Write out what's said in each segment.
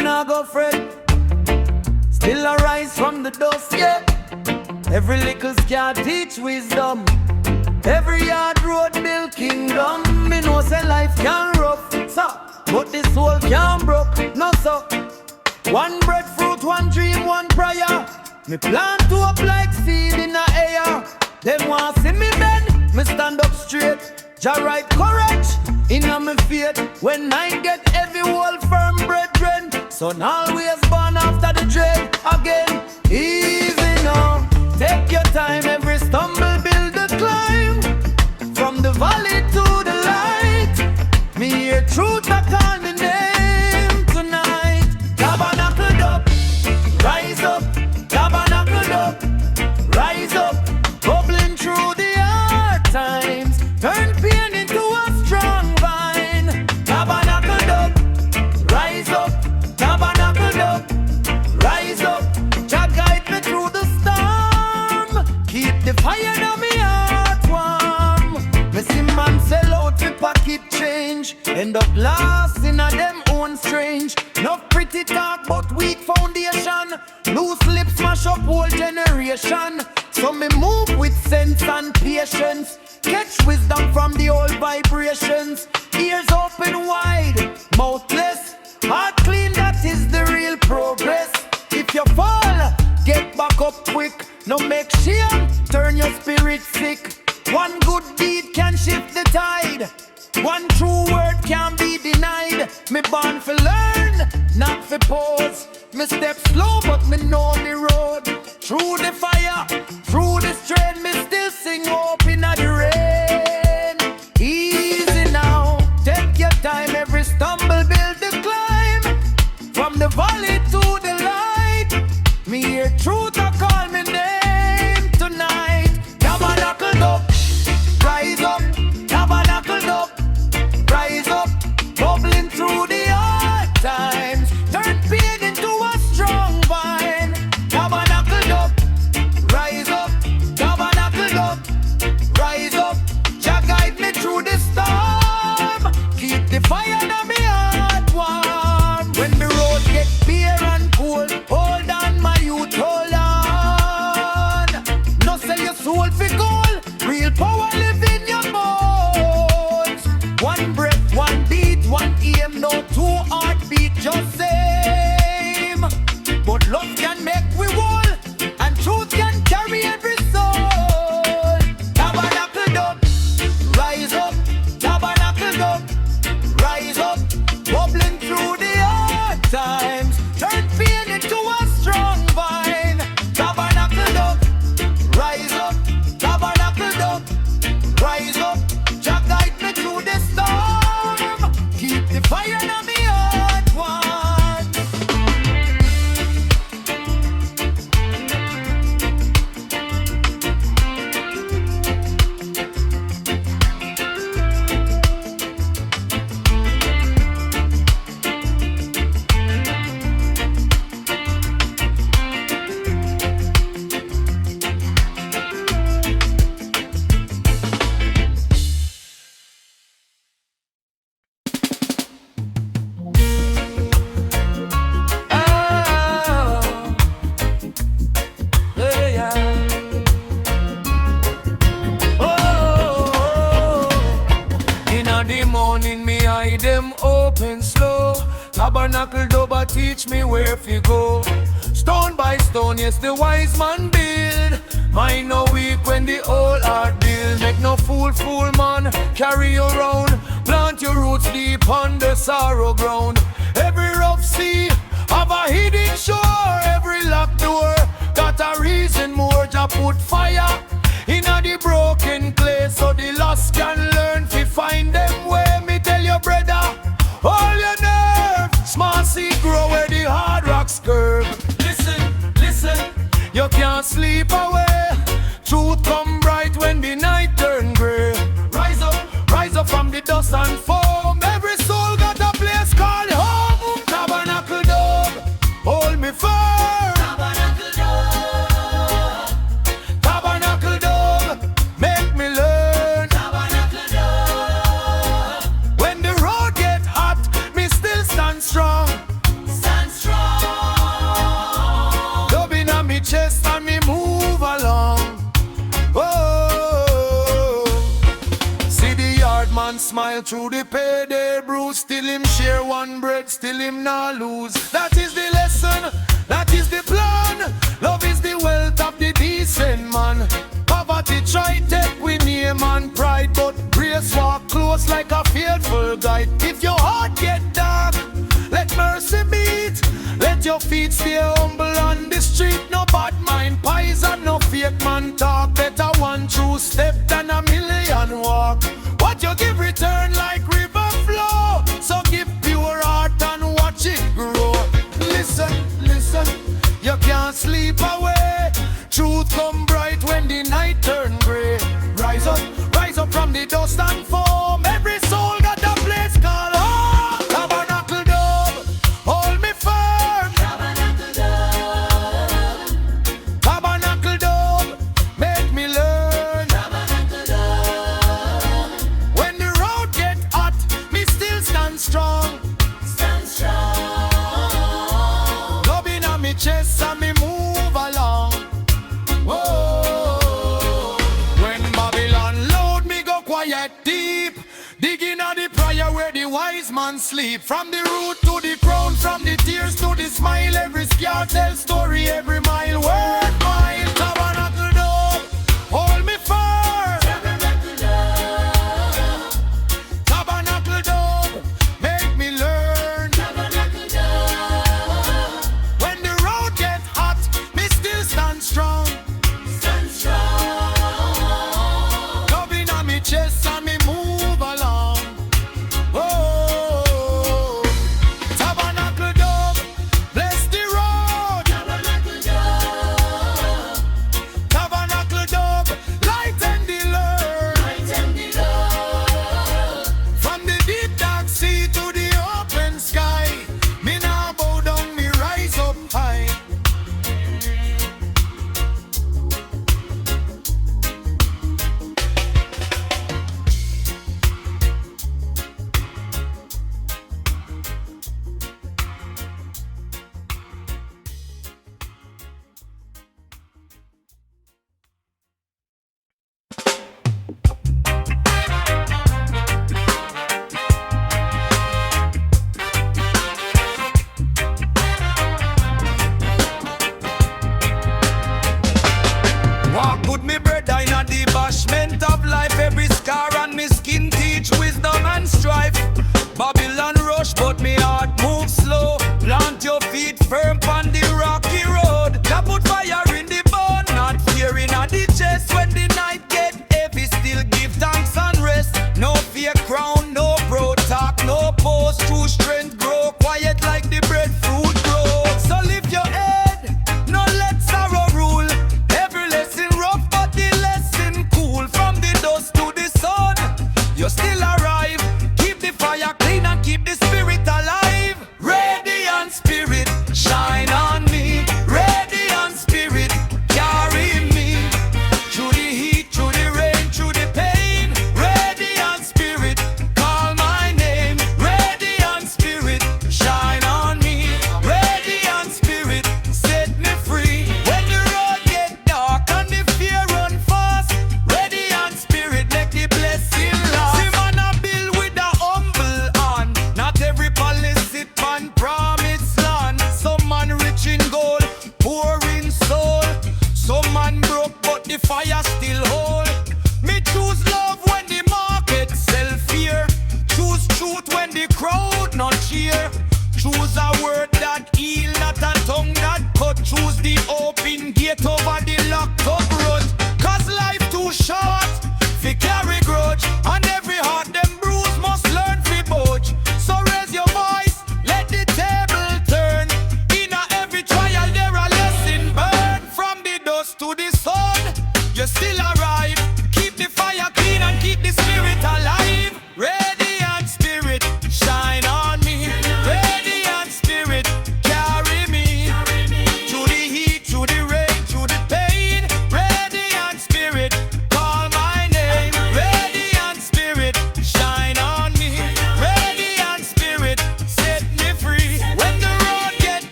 me nah go fret. Still arise from the dust, yeah. Every little scar teach wisdom. Every hard road build kingdom. Me know say life can rough, so, but the soul can broke, no so. One breadfruit, one dream, one prayer. Me plan to up like seed in the air. Them want see me bend, me stand up straight. Jah right courage in my faith. When I get heavy, hold firm brethren. Son always born after the dread again. Easy now, take your time. Every stumble build a climb. From the valley to the light. Me hear truth I call me name tonight. Tabernacled up, rise up. Tabernacled up, rise up. Bubbling through the hard times. Turn pain into a strong vine. Tabernacled up, rise up. Tabernacled up, rise up. Jah guide me through the storm. Keep the fire in me heart warm. Me see man sell out the pocket change. End up lost in a them own strange. No pretty talk but weak foundation. Loose lips smash up whole generation. So me move with sense and patience. Catch wisdom from the old vibrations. Ears open wide, mouthless. Heart clean, that is the real progress. If you fall, get back up quick. No make shame, turn your spirit sick. One good deed can shift the tide. One true word can't be denied. Me born for learn, not for pause. Me step slow but me know the road. Through the fire, through the strain, me still sing hope in the rain. Easy now, take your time. Every stumble build the climb. From the valley to the light. Me hear truth I call me name tonight. Tabernacled up, rise up. Tabernacled up, rise up. Bubbling through the hard times. Turn pain into a strong vine. Tabernacled up, rise up. Tabernacled up, rise up. Jah guide me through the storm. Keep the fire in my heart warm. When the road get bare and cold, hold on my youth, hold on. No sell your soul for gold. Real power live in your bones. One breath, one beat, one aim. No two heartbeat, just same. But love can make we whole, and truth can carry every soul. Tabernacled up, rise up. Tabernacled up, rise up. Bubbling through the hard times. Turn pain into a strong vine. Tabernacled up, rise up. Tabernacled up, rise up. Jah guide me through the storm. Keep the fire in my heart warm. Inna the morning, me eye them open slow. Tabernacle double teach me where fi go. Stone by stone, yes, the wise man build. Mind no weak when the old heart build. Make no fool man carry you round. Plant your roots deep on the sorrow ground. Every rough sea have a hidden shore. Every locked door got a reason more. Jah put fire inna the broken clay, so the lost can learn to find them way. Me tell your brother, all your nerve. Small seed grow where the hard rocks curve. Listen, listen, you can't sleep away. Truth come bright when the night turn gray. Rise up from the dust and foam. Every soul got a place called home. Tabernacle dog, hold me firm. Tabernacle dog, tabernacle dog, make me learn. Tabernacle dog, when the road get hot, me still stand strong. Stand smile through the payday bruise. Still him share one bread, still him not lose. That is the lesson, that is the plan. Love is the wealth of the decent man. Poverty try take we name and pride, but grace walk close like a faithful guide. If your heart get dark, let mercy beat. Let your feet stay humble on the street. No bad mind pies and no fake man talk. Better one true step than a million walk. What you give return like river flow. So give pure heart and watch it grow. Listen, listen, you can't sleep away. Truth come bright when the night turn gray. Rise up from the dust and foam. Every soul got a place called home. Tabernacle dove, hold me firm. Tabernacle dove, tabernacle dove, make me learn. Tabernacle dove, when the road get hot, me still stand strong. Stand strong. Love in on me chest and me move along. Whoa. When Babylon load me go quiet deep, digging at the prayer where the wise man sleep. From the root to the crown, from the tears to the smile. Every scar tell story, every mile worth mile. Tabernacle dove, hold me firm. Tabernacle dove, tabernacle dove, make me learn. Tabernacle dove, when the road get hot, me still stand strong. Chest and me move along. Oh, tabernacle dove, bless the road.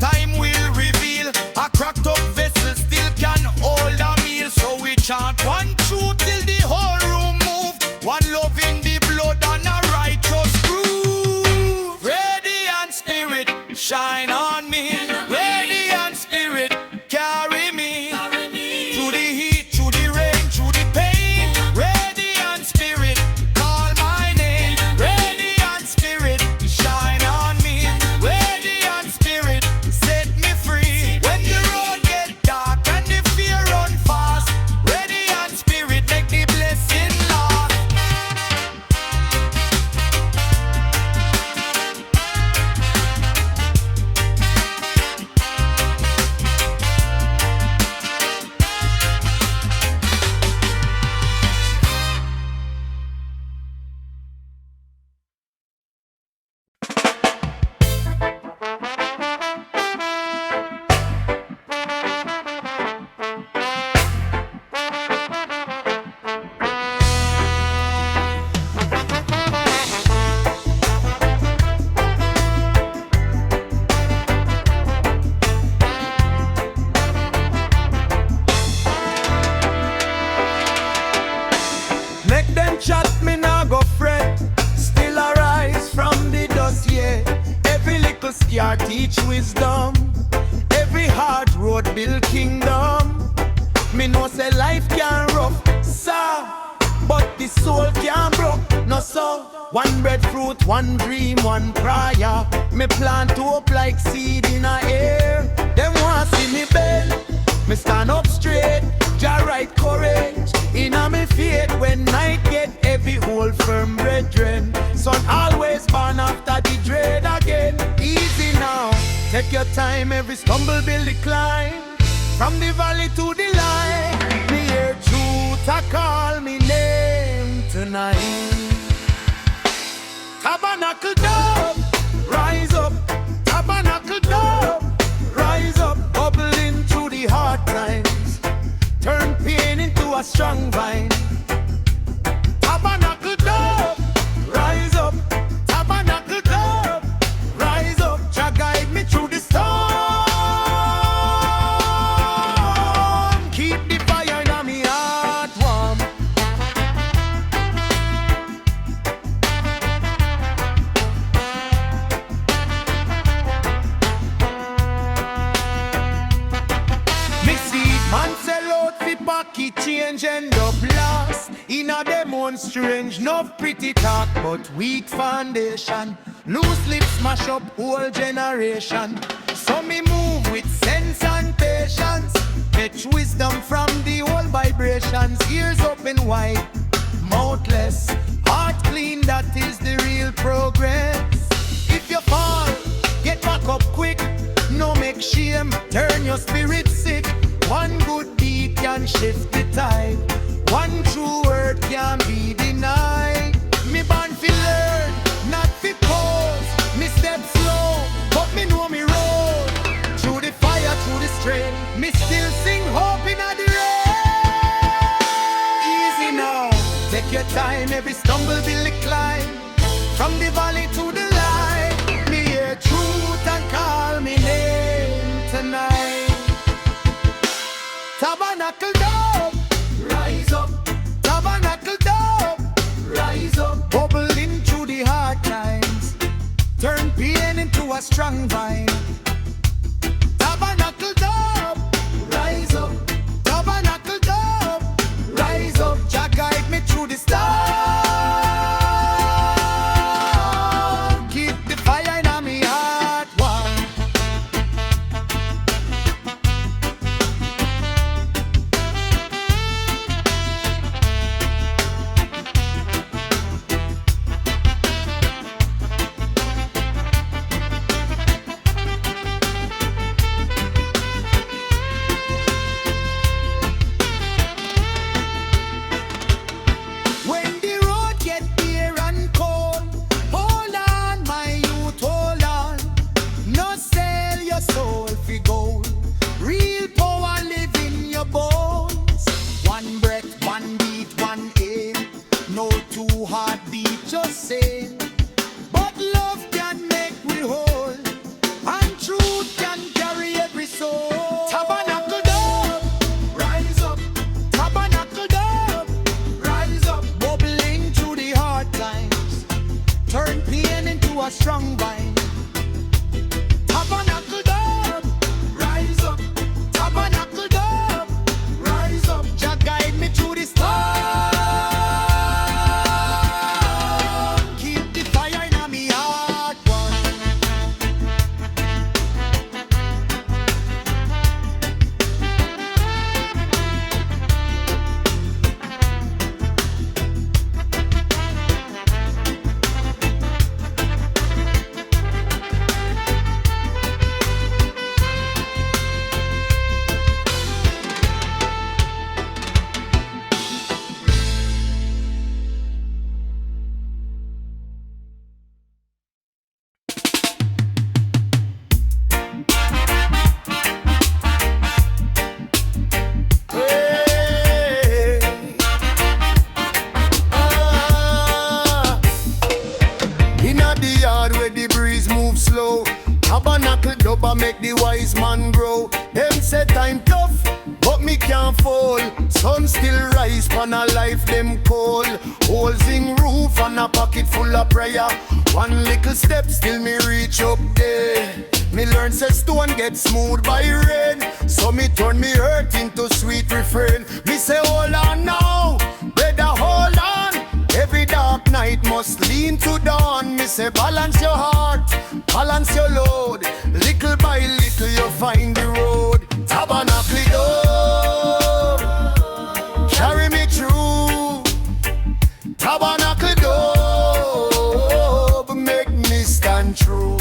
time will reveal. A cracked up vessel still can hold a meal. So we chant one truth till the whole room move. One love in the blood and a righteous groove. Radiant spirit, shine on me. Radiant spirit, carry me. Through the heat, through the rain, through the pain. Radiant spirit, call my name. Radiant spirit, shine on me. Radiant spirit, set me free. When the road get dark and the fear run fast, radiant spirit, make the blessing last. Make them chat, me nah go fret. Still arise from the dust, yeah. Every little scar teach wisdom. Every hard road build kingdom. Me know say life can rough, sir, but the soul can broke, no so. One breadfruit, one dream, one prayer. Me plant hope like seed in a air. Them want see me bend, me stand up straight. Jah right courage in a me faith. When night get heavy, hold firm brethren. Sun always born after the dread again. Easy now, take your time. Every stumble build the climb. From the valley to the line, me hear truth a call me name tonight. Tabernacle dub, rise up. Tabernacle dub, rise up. Bubbling through the hard times. Turn pain into a strong vine. Tabernacle dub, rise up. Tabernacle dub, rise up. Jah guide me through the storm. Keep the fire in me heart warm. Me see man sell out fi pocket change, end up lost in a them own strange. No pretty talk but weak foundation. Loose lips smash up whole generation. So me move with sense and patience. Fetch wisdom from the old vibrations. Ears open wide, mouthless, heart clean, that is the real progress. If you fall, get back up quick. No make shame, turn your spirit sick. One good deed can shift the tide. One true word can be denied. Me born fi learn, not fi pose. Me step slow, but me know me road. Through the fire, through the strain, me still sing hope in the rain. Easy now, take your time. Every stumble build a climb. From the valley to the light, me hear truth and call me name tonight. Tabernacle dub, rise up. Tabernacle dub, rise up. Bubbling through the hard times. Turn pain into a strong vine. Tabernacle dub, rise up. Tabernacle dub, rise up. Jah guide me through the storm. Keep the fire in me heart warm. But love can make we whole, and truth can and grow. Them say time tough, but me can't fall. Sun still rise pan a life them cold. Holes in roof and a pocket full of prayer. One little step still me reach up there. Me learn say stone get smooth by rain. So me turn me hurt into sweet refrain. Me say hold on now, better hold on. Every dark night must lean to dawn. Me say balance your heart, balance your load. Little by little you find the road. Tabernacle door, carry me through. Tabernacle door, make me stand true.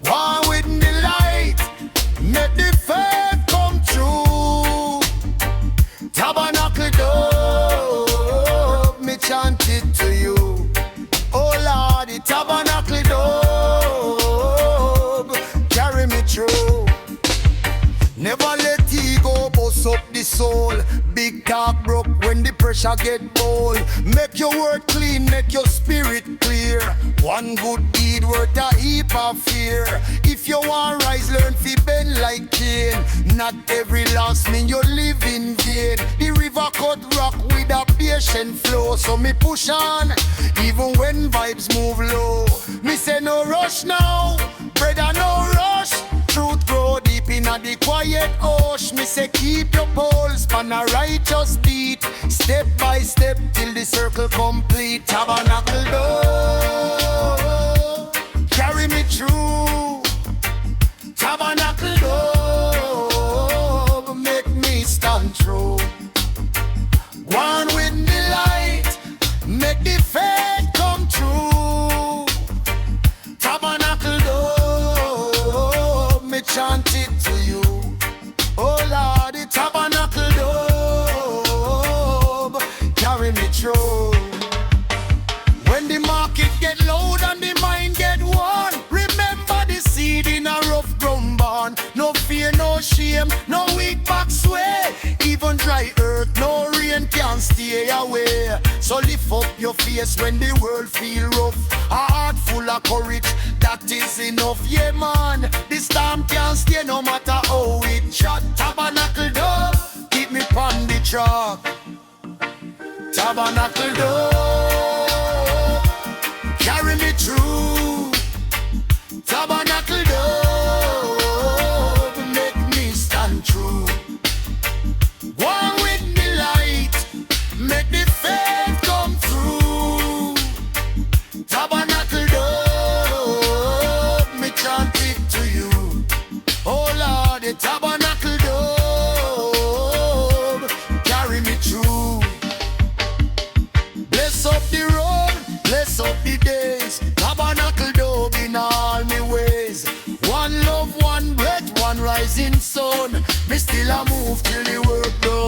One with the light, make the faith come true. Tabernacle door, me chant it to you. Oh Lord, the tabernacle door, carry me through. Never let ego bust up the soul. Big talk broke when the pressure get bold. Make your word clean, make your spirit clear. One good deed worth a heap of fear. If you want rise, learn fi bend like Cain. Not every loss mean you live in vain. The river cut rock with a patient flow. So me push on, even when vibes move low. Me say no rush now, brother no rush. Truth grow deep in the quiet ocean. Me say keep your pulse on a righteous beat. Step by step till the circle complete. Tabernacle door, carry me through. Tabernacle door, make me stand true. One with the light, make the faith come true. Tabernacle door, me chant it to you. Oh Lord, the tabernacle door, carry me through. When the market get loud and the mind get worn, remember the seed in a rough ground barn. No fear, no shame, no weak back sway. Even dry earth, no rain can stay away. So lift up your face when the world feel rough. A heart full of courage, that is enough. Yeah man, the storm can't stay no matter how it shot. Tabernacle door, keep me on the track. Tabernacle door, carry me through. Tabernacle door, make me stand true. One with the light, make the faith come through. Tabernacle door, me chant it to you. Oh Lord, the tabernacle door, carry me through. Bless up the road, bless up the days. Tabernacle door in all me ways. One love, one breath, one rising sun. Me still a move till the work done.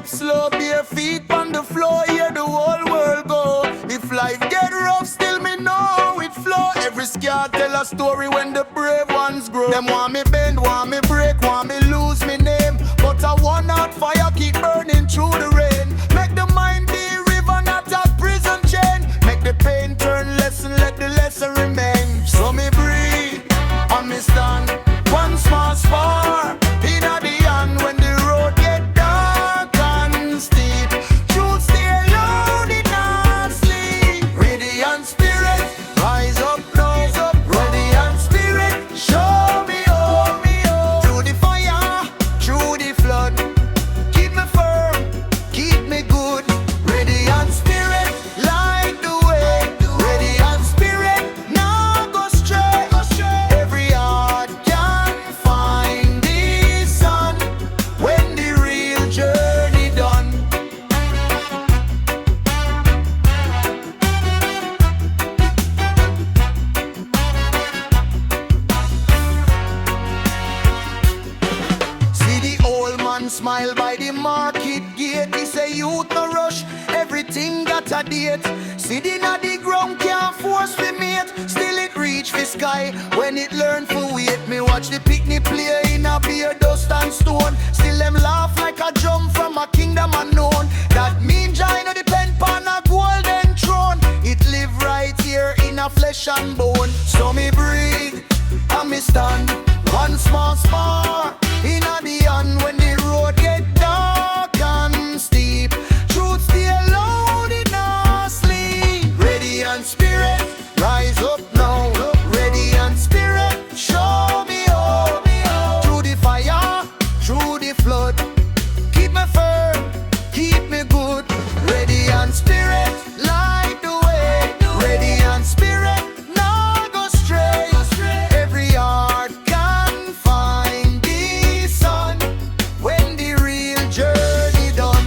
Slow, bare feet on the floor, hear the whole world go. If life get rough, still me know it flow. Every scar tell a story when the brave ones grow. Them want me bend, want me break, want me lose me name. But I want out fire keep burning through the rain. Make the mind be a river, not a prison chain. Make the pain turn lesson, let the lesson remain. So me breathe, and me stand, one small spark in the hand when the road get dark. Rise up now, radiant spirit, show me, oh, through the smile by the market gate. He say youth no rush, everything got a date. Sitting at the ground can't force me mate. Still it reach the sky when it learn to wait. Me watch the picnic play in a beer dust and stone. Still them laugh like a drum from a kingdom unknown. That mean China depend on a golden throne. It live right here in a flesh and bone. So me breathe and me stand one small spar in a the end when the road get dark and steep. Truth stay loud in our sleep. Radiant spirit, rise up now. Radiant spirit, show me up. Through the fire, through the flood, keep me firm, keep me good. Radiant spirit, light the way. Radiant spirit, now go stray. Every heart can find the sun when the real journey done.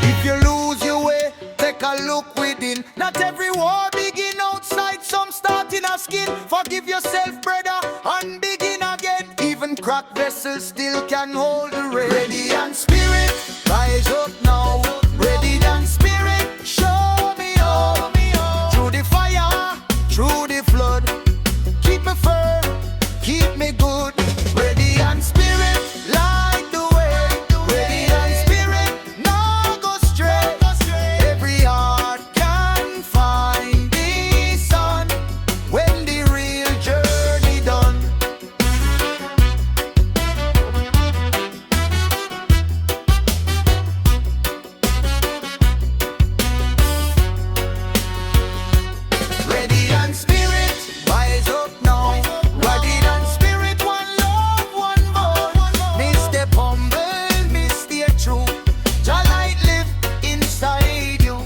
If you lose your way, take a look within. Not every war begin outside, some start in a skin. Forgive yourself, brother, and begin again. Even cracked vessels still can hold the rain. Radiant spirit, rise up now. Radiant spirit, show me up. Through the fire, through the flood, keep me firm, keep me good. Radiant spirit, light the way. Radiant spirit, now go straight. Every heart can find the sun when the real journey done. Radiant spirit, rise up now. Radiant spirit, one love, one voice. Me step humble, me stay true. Jah light live inside you.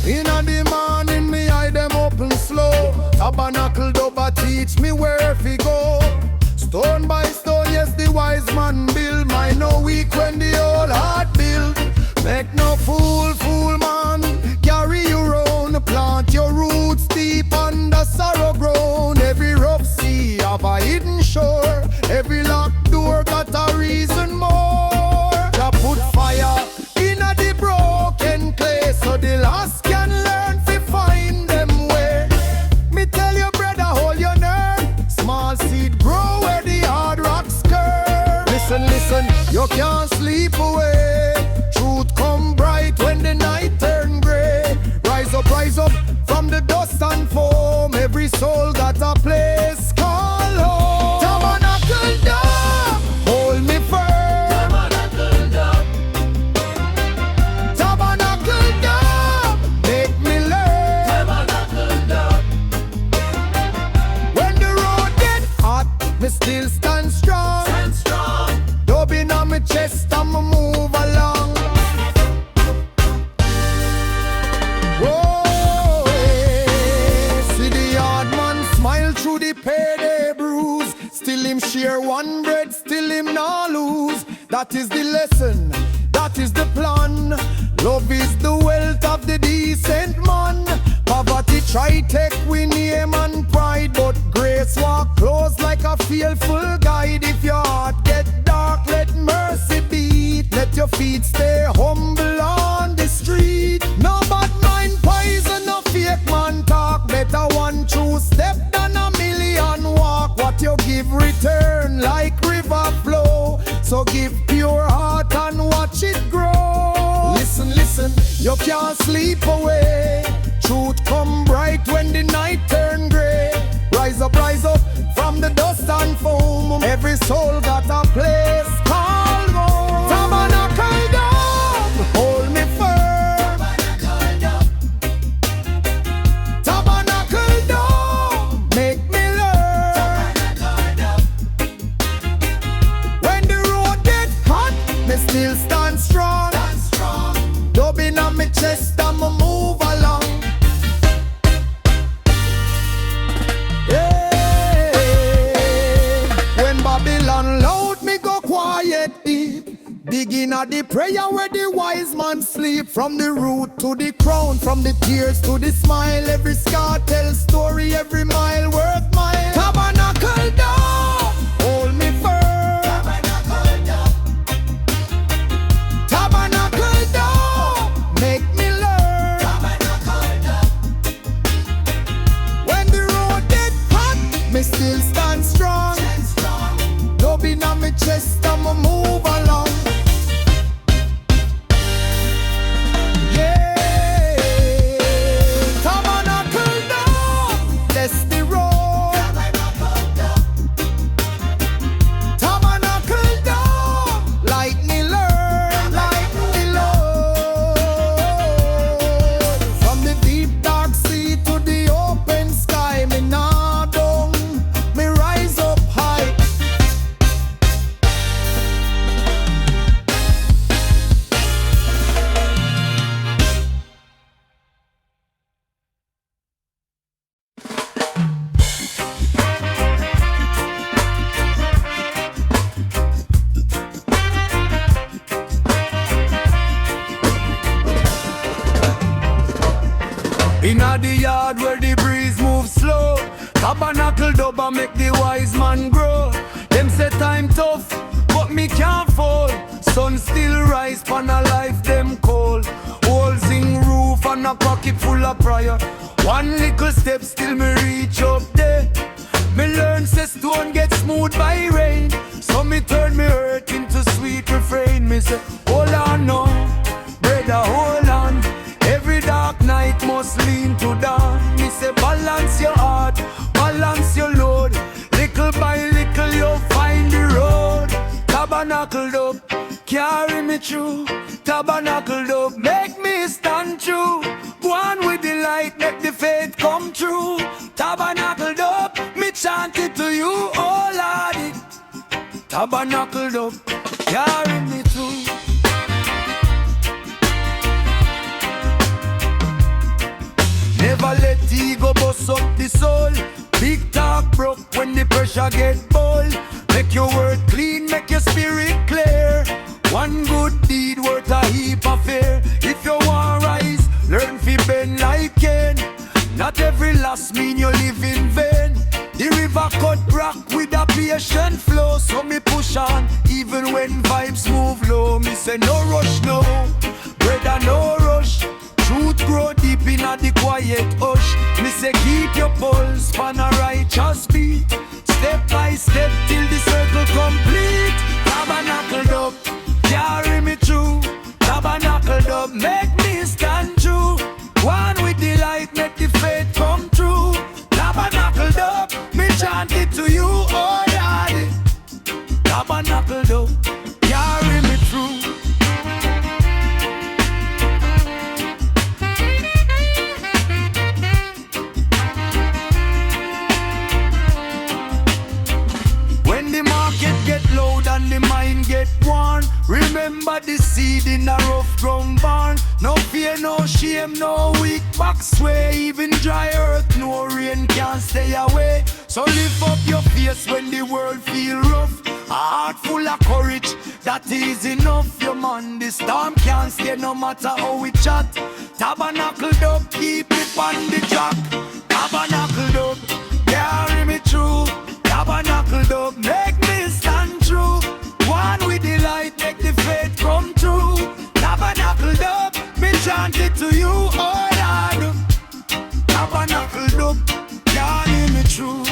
Inna the morning, me eye them open slow. Tabernacle double teach me where fi go. Stone by stone, yes, the wise man build. Mine no weak when the old heart build. Make no fool man. Carry your own, plant your roots deep under sorrow grown. Every rough sea have a hidden shore. Every locked door got a reason more. To put fire inna the broken clay, so the last can learn to find them way. Me tell you, brother, hold your nerve. Small seed grow where the hard rocks curve. Listen, you can't sleep away. Truth come bright when the night turn gray. Rise up from the dust and foam. Every soul got a place called home. Tabernacle dog, hold me firm. Tabernacle dog, make me learn. When the road get hot, me still stand strong. Dubbing on my chest, I'ma move along. Whoa, hey. See the hard man smile through the payday bruise. Still him share one bread, still him not lose. That is the lesson, that is the plan. Love is the wealth of the decent man. Poverty try take we name and pride, but grace walk close like a faithful guide. If your heart get dark, let mercy beat. Let your feet stay humble on the street. No bad mind poison, no fake man talk. Better one true step than a million walk. What you give return like river flow. So give pure heart and watch it grow. Listen, you can't sleep away. Truth come bright when the night turn gray. Rise up from the dust and foam. Every soul got a place called home. Tabernacle dog, hold me firm. Tabernacle dog, make me learn. When the road get hot, Begin at the prayer where the wise man sleep. From the root to the crown, from the tears to the smile. Every scar tells story, every mile worth mile. Tabernacle door, hold me firm. Tabernacle door, tabernacle door, make me learn. Tabernacle door. When the road get hot, me still stand strong. Love in my chest, I'ma move along. Inna the yard where the breeze moves slow, tabernacle dub and make the wise man grow. Them say time tough, but me can't fall. Sun still rise pan a life them cold. Holes in roof and a pocket full of prayer. One little step still me reach up there. Me learn say stone get smooth by rain. So me turn me hurt into sweet refrain. Me say hold on no, brother hold on. Every dark night must lean to dawn. Me say balance your heart, balance your load. Little by little you'll find the road. Tabernacle up, carry me through. Tabernacle up, make me stand true. Go on with the light, make the faith come true. Tabernacle up, me chant it to you, oh Lordy. Tabernacle up, carry me through. Never let ego bust up the soul. Big talk broke when the pressure get bold. Make your word clean, make your spirit clear. One good deed worth a heap of fear. If you want rise, learn fi bend like Cain. Not every loss mean you live in vain. The river cut rock with a patient flow. So me push on, even when vibes move low. Me say no rush no, brother no rush. Truth grow deep in the quiet hush. Me say keep your pulse on a righteous beat. Step by step till the circle complete. Tabernacle up, carry me through. Tabernacle up, make me stand true. One with the light, make the faith come true. Tabernacle up, me chant it to you, oh Daddy. Tabernacle up, carry me through. And the mind get worn. Remember the seed in a rough ground barn. No fear, no shame, no weak back sway. Even dry earth, no rain can stay away. So lift up your face when the world feel rough. A heart full of courage, that is enough. Your man, the storm can't stay no matter how we chat. Tabernacle up, keep it on the track. Tabernacle up, carry me through. Tabernacle up, make me stand true. One with the light, make the faith come true. Tabernacle up, me chant it to you, oh Lord. Tabernacle up, carry me through.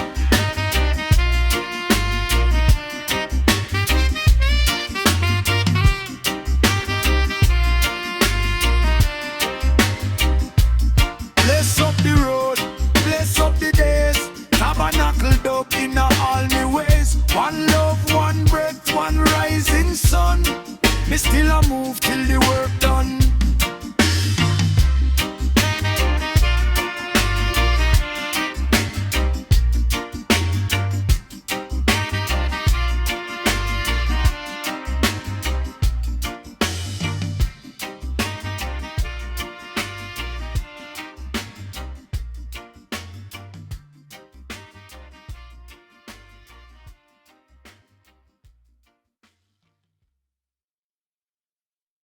Bless up the road, bless up the days. Tabernacle up in all me ways. One love, one breath, one rising sun. Me still a move